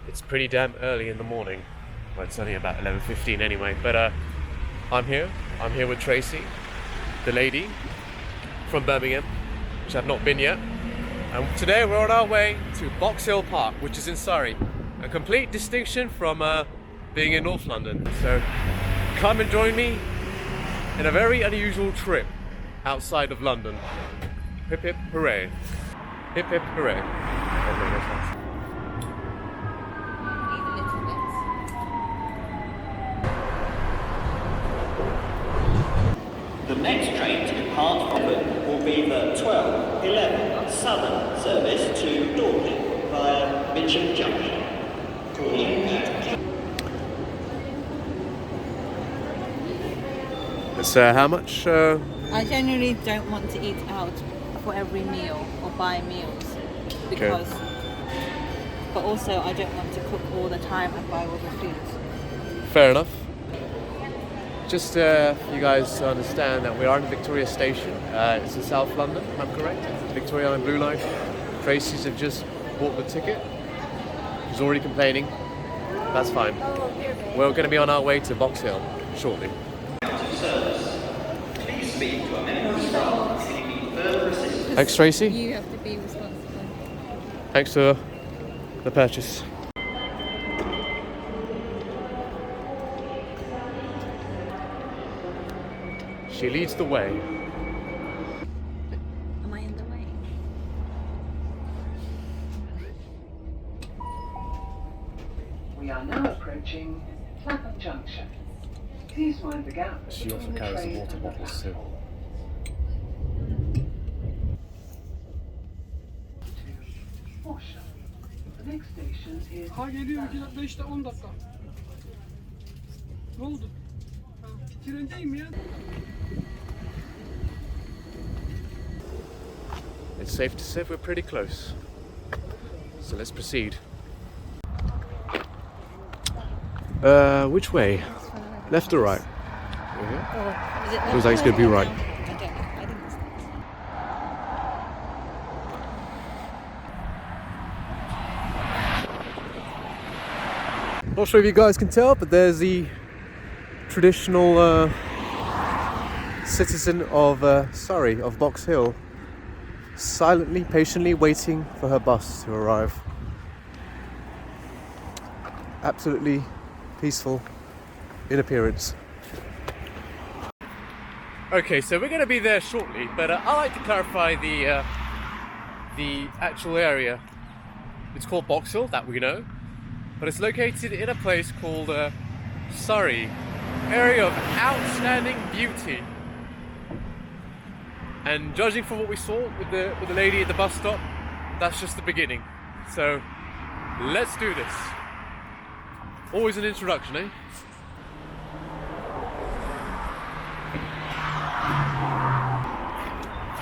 It's pretty damn early in the morning. Well, it's only about 11:15 anyway, but I'm here with Tracy, the lady from Birmingham, which I've not been yet. And today we're on our way to Box Hill Park, which is in Surrey. A complete distinction from being in North London. So come and join me in a very unusual trip outside of London. Hip hip hooray. Hip hip hooray. The next train to depart from will be the 12:11 Southern service to Dorking via Mitcham Junction. Calling at... So how much? I generally don't want to eat out for every meal or buy meals because, but also I don't want to cook all the time and buy all the food. Fair enough. Just for you guys to understand that we are in Victoria Station. It's in South London, if I'm correct. Victoria and Blue Line. Tracy's have just bought the ticket. She's already complaining. That's fine. We're going to be on our way to Box Hill shortly. Please speak to a member of staff if you need further assistance. Thanks, Tracy. You have to be responsible. Thanks for the purchase. She leads the way. Am I in the way? We are now approaching Clapham Junction. Please mind the gap. She also carries the water bottles too. The next station is... Ha geliyor 5'te 10 dakika. Ne oldu? Ha, trendeyim ya. It's safe to say we're pretty close. So let's proceed. Which way? Left or right? Is it Looks like it's gonna be right. I think it's Not sure if you guys can tell, but there's the traditional citizen of Surrey, of Box Hill, silently, patiently waiting for her bus to arrive. Absolutely peaceful in appearance. Okay, so we're going to be there shortly, but I like to clarify the actual area. It's called Box Hill, that we know, but it's located in a place called Surrey, area of outstanding beauty. And judging from what we saw with the lady at the bus stop, that's just the beginning. So let's do this. Always an introduction, eh?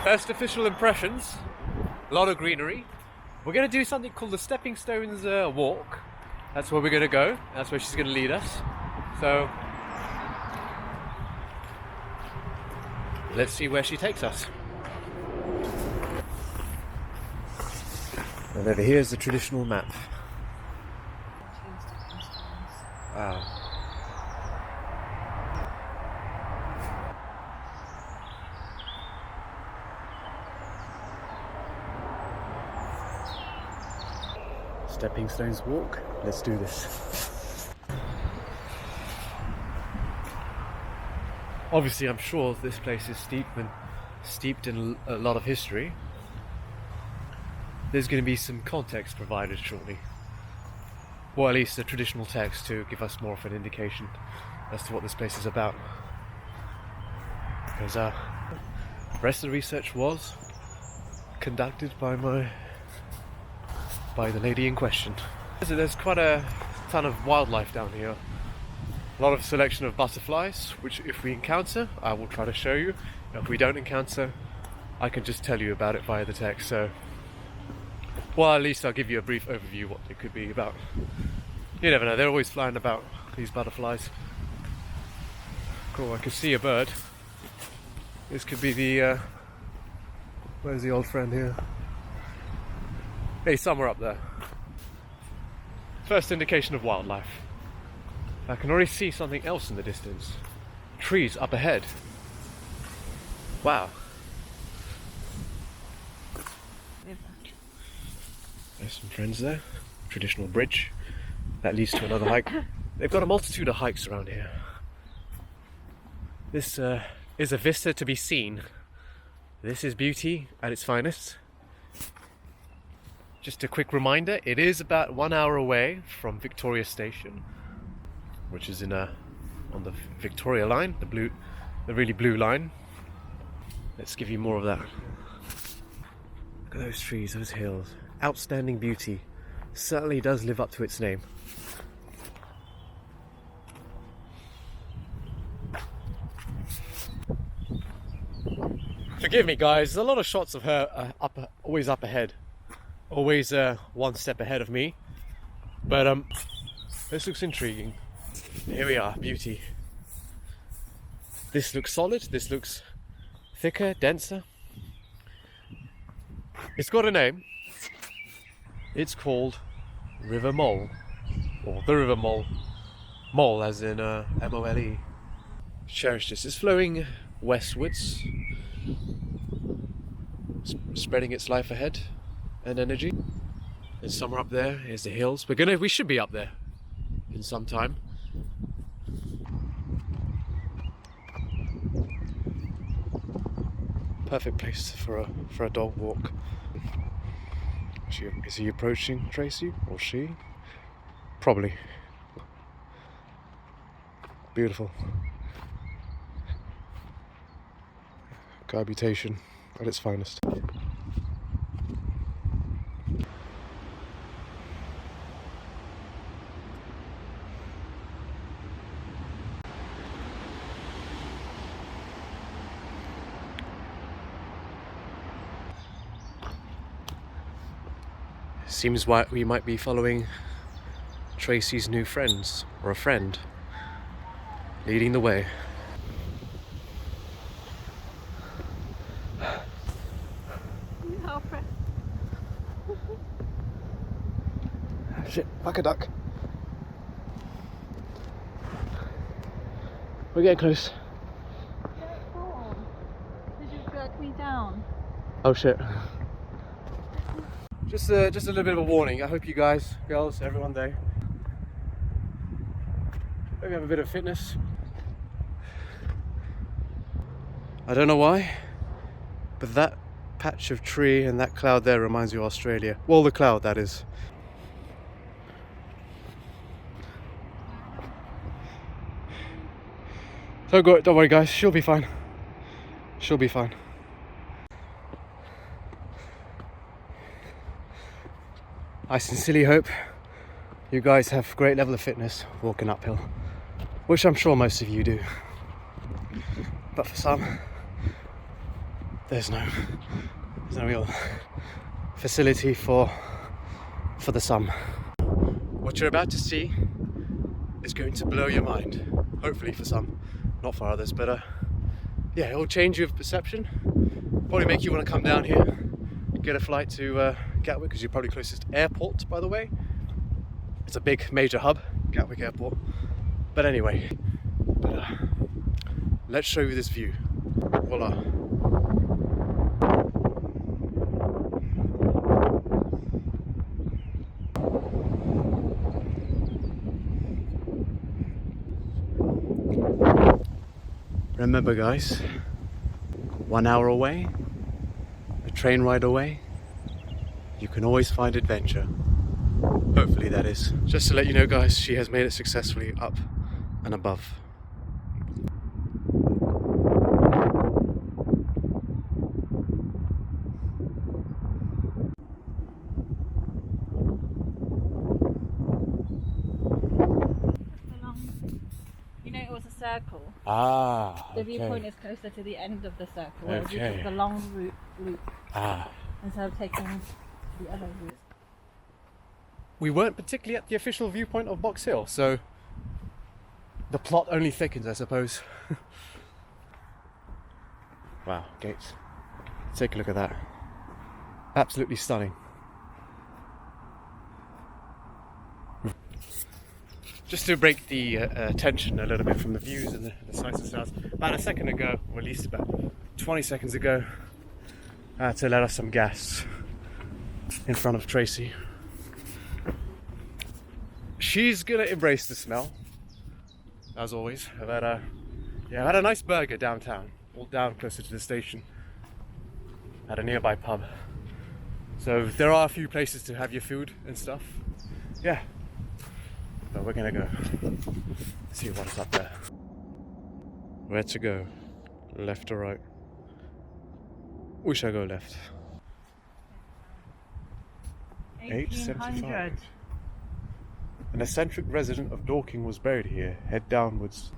First official impressions, a lot of greenery. We're going to do something called the Stepping Stones walk. That's where we're going to go. That's where she's going to lead us. So let's see where she takes us. And over here is the traditional map. Wow. Stepping Stones walk. Let's do this. Obviously, I'm sure this place is steeped in a lot of history. There's going to be some context provided shortly. Or at least a traditional text to give us more of an indication as to what this place is about. Because the rest of the research was conducted by the lady in question. There's quite a ton of wildlife down here. A lot of selection of butterflies, which if we encounter, I will try to show you. If we don't encounter, I can just tell you about it via the text. So, well, at least I'll give you a brief overview what it could be about. You never know, they're always flying about, these butterflies. Cool, I can see a bird. This could be the, where's the old friend here? Hey, somewhere up there. First indication of wildlife. I can already see something else in the distance. Trees up ahead. Wow. There's some friends there. Traditional bridge that leads to another hike. They've got a multitude of hikes around here. This is a vista to be seen. This is beauty at its finest. Just a quick reminder, it is about 1 hour away from Victoria Station, which is on the Victoria line, the really blue line. Let's give you more of that. Look at those trees, those hills. Outstanding beauty. Certainly does live up to its name. Forgive me guys, there's a lot of shots of her always up ahead. Always one step ahead of me. But this looks intriguing. Here we are, beauty. This looks solid, this looks thicker, denser. It's got a name. It's called River Mole, or the River Mole. Mole as in M-O-L-E. Cherish this. It's flowing westwards, spreading its life ahead and energy. There's somewhere up there. Here's the hills. We should be up there in some time. Perfect place for a dog walk. Is he approaching Tracy or she? Probably. Beautiful. Cohabitation at its finest. Seems like we might be following Tracy's new friends, or a friend, leading the way. Shit, like a duck. We're getting close. Did you drag me down? Oh shit. Just a little bit of a warning. I hope you guys, girls, everyone there, maybe have a bit of fitness. I don't know why, but that patch of tree and that cloud there reminds you of Australia. Well, the cloud, that is. So don't worry guys, she'll be fine. She'll be fine. I sincerely hope you guys have great level of fitness walking uphill, which I'm sure most of you do. But for some, there's no real facility for the some. What you're about to see is going to blow your mind. Hopefully for some, not for others, but yeah, it'll change your perception. Probably make you want to come down here, get a flight to Gatwick, because you're probably closest airport, by the way. It's a big major hub, Gatwick Airport. But anyway, let's show you this view. Voila. Remember guys, 1 hour away, a train ride away, you can always find adventure. Hopefully that is. Just to let you know guys, she has made it successfully up and above. You know, it was a circle. Ah, The viewpoint is closer to the end of the circle, whereas you Okay. took the long route Ah. instead of taking the other route. We weren't particularly at the official viewpoint of Box Hill, so the plot only thickens, I suppose. Wow, gates. Take a look at that. Absolutely stunning. Just to break the tension a little bit from the views and the sights and sounds. About a second ago, or at least about 20 seconds ago, I had to let off some gas in front of Tracy. She's gonna embrace the smell, as always. I've had a nice burger downtown, all down closer to the station, at a nearby pub. So there are a few places to have your food and stuff. Yeah. But we're gonna go see what's up there. Where to go? Left or right? We shall go left. 875. An eccentric resident of Dorking was buried here. Head downwards.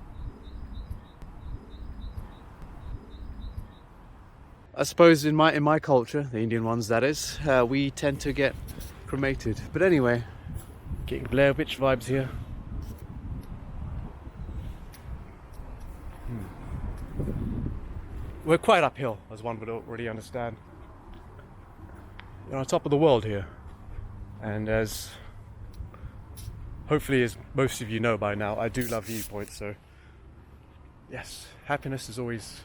I suppose in my culture, the Indian ones that is, we tend to get cremated. But anyway, getting Blair Witch vibes here. We're quite uphill, as one would already understand. We're on top of the world here. And as hopefully as most of you know by now, I do love viewpoints, so yes, happiness is always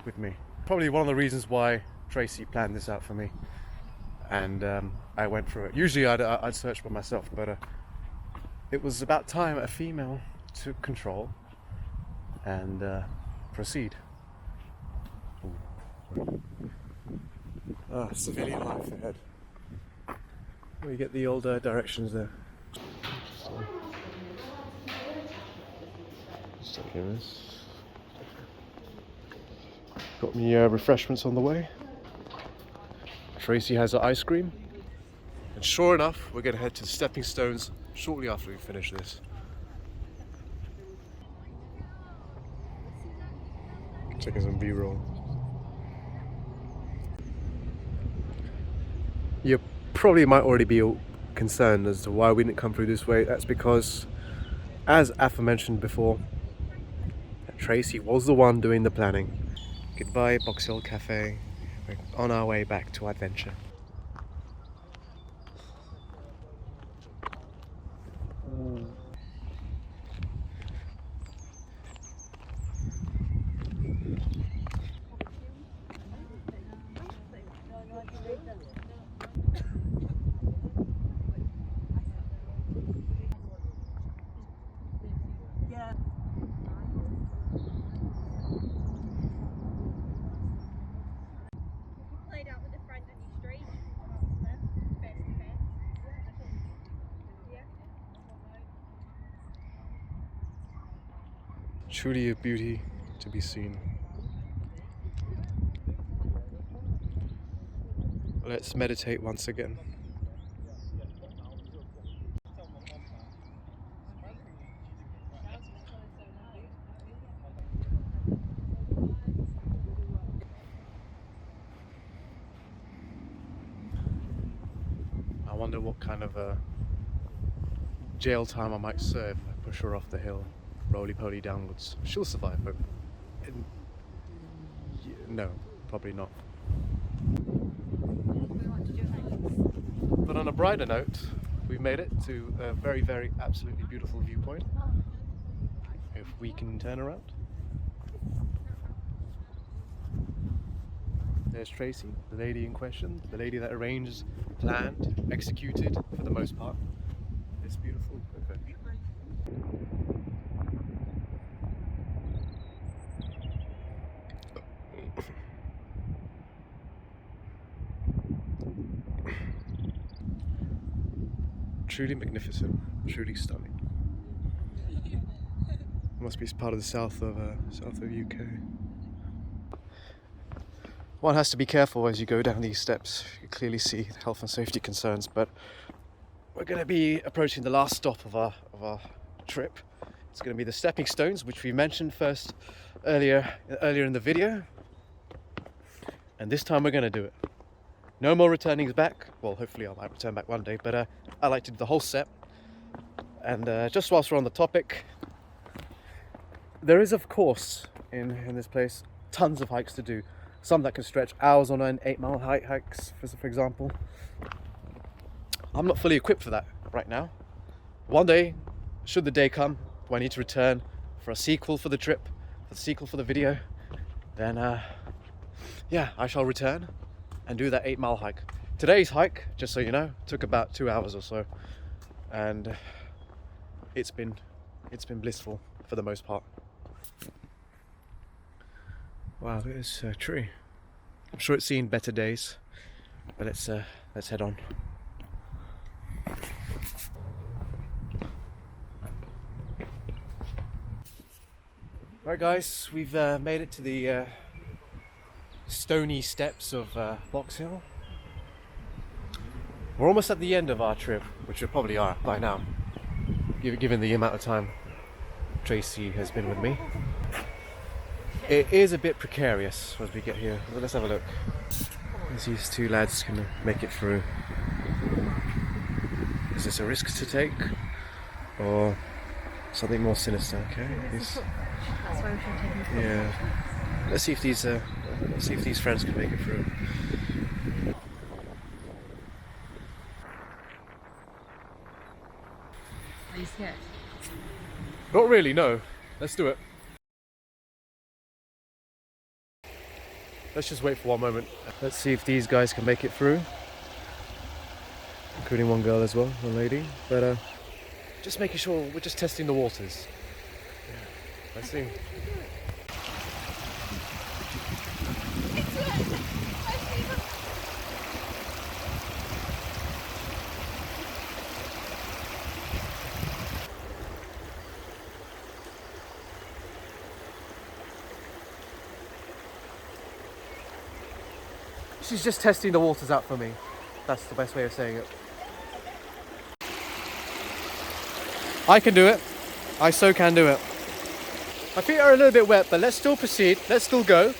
with me. Probably one of the reasons why Tracy planned this out for me, and I went through it. Usually I'd search by myself, but it was about time a female took control and proceed. Civilian life ahead. We get the old directions there. Just taking this. Got me refreshments on the way. Tracy has her ice cream. And sure enough, we're going to head to the stepping stones shortly after we finish this. Taking some B-roll. You probably might already be concerned as to why we didn't come through this way. That's because, as aforementioned before, Tracy was the one doing the planning. Goodbye Box Hill Cafe. We're on our way back to adventure. Truly a beauty to be seen. Let's meditate once again. I wonder what kind of a jail time I might serve if I push her off the hill. Roly-poly downwards. She'll survive, but no, probably not. But on a brighter note, we've made it to a very, very absolutely beautiful viewpoint. If we can turn around. There's Tracy, the lady in question, the lady that arranged, planned, executed for the most part. It's beautiful. Okay. Truly magnificent, truly stunning. Must be part of the south of UK. One has to be careful as you go down these steps. You clearly see health and safety concerns, but we're going to be approaching the last stop of our trip. It's going to be the stepping stones, which we mentioned first earlier in the video, and this time we're going to do it. No more returning back. Well, hopefully I might return back one day, but I like to do the whole set. And just whilst we're on the topic, there is, of course, in this place, tons of hikes to do. Some that can stretch hours on end, 8-mile hikes, for example. I'm not fully equipped for that right now. one day, should the day come when I need to return for a sequel for the trip, for the sequel for the video, then yeah, I shall return and do that 8-mile hike. Today's hike, just so you know, took about 2 hours or so, and it's been blissful for the most part. Wow, look at this tree. I'm sure it's seen better days, but let's head on. Right guys, we've made it to the Stoney Steps of Box Hill. We're almost at the end of our trip, which we probably are by now, given the amount of time Tracy has been with me. It is a bit precarious as we get here, but let's have a look. These two lads can make it through. Is this a risk to take, or something more sinister? Okay. That's why we should take them. Yeah. Let's see if these friends can make it through. Are you scared? Not really, no. Let's do it. Let's just wait for one moment. Let's see if these guys can make it through. Including one girl as well, one lady. But just making sure, we're just testing the waters. Yeah. Let's see. She's just testing the waters out for me. That's the best way of saying it. I can do it. I so can do it. My feet are a little bit wet, but let's still proceed. Let's still go.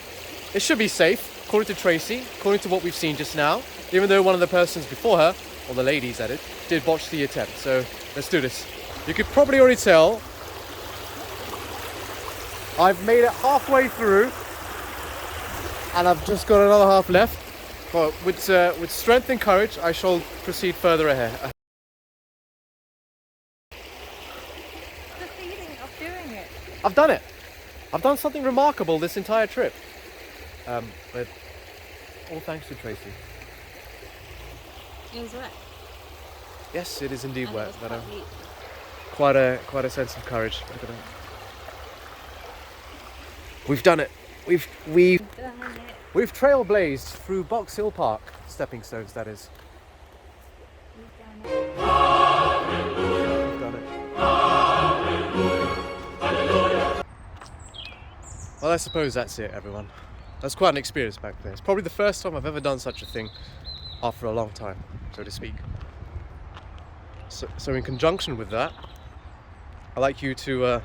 It should be safe, according to Tracy, according to what we've seen just now. Even though one of the persons before her, or the ladies at it, did botch the attempt. So let's do this. You could probably already tell I've made it halfway through, and I've just got another half left. But with strength and courage, I shall proceed further ahead. The feeling of doing it. I've done it. I've done something remarkable this entire trip. But all thanks to Tracy. It was wet. Yes, it is indeed And wet, it was but quite deep. quite a sense of courage. Look at that. We've done it. We've Done it. We've trailblazed through Box Hill Park, stepping stones that is. We've done it. We've done it. Well, I suppose that's it, everyone. That's quite an experience back there. It's probably the first time I've ever done such a thing after a long time, so to speak. So in conjunction with that, I'd like you to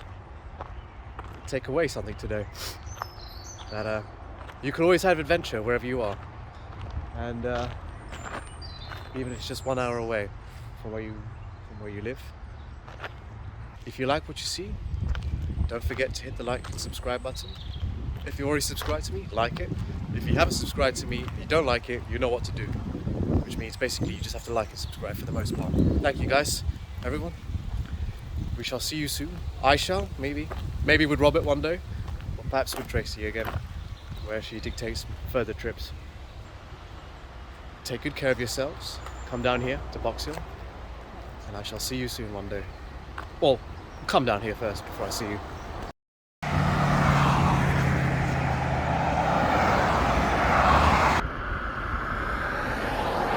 take away something today. That you can always have adventure wherever you are, and even if it's just 1 hour away from where you live. If you like what you see, don't forget to hit the like and subscribe button. If you already subscribed to me, like it. If you haven't subscribed to me, if you don't like it, you know what to do, which means basically you just have to like and subscribe for the most part. Thank you guys, everyone. We shall see you soon. I shall, maybe with Robert one day, or perhaps with Tracy again, where she dictates further trips. Take good care of yourselves. Come down here to Box Hill, and I shall see you soon one day. Well, come down here first before I see you.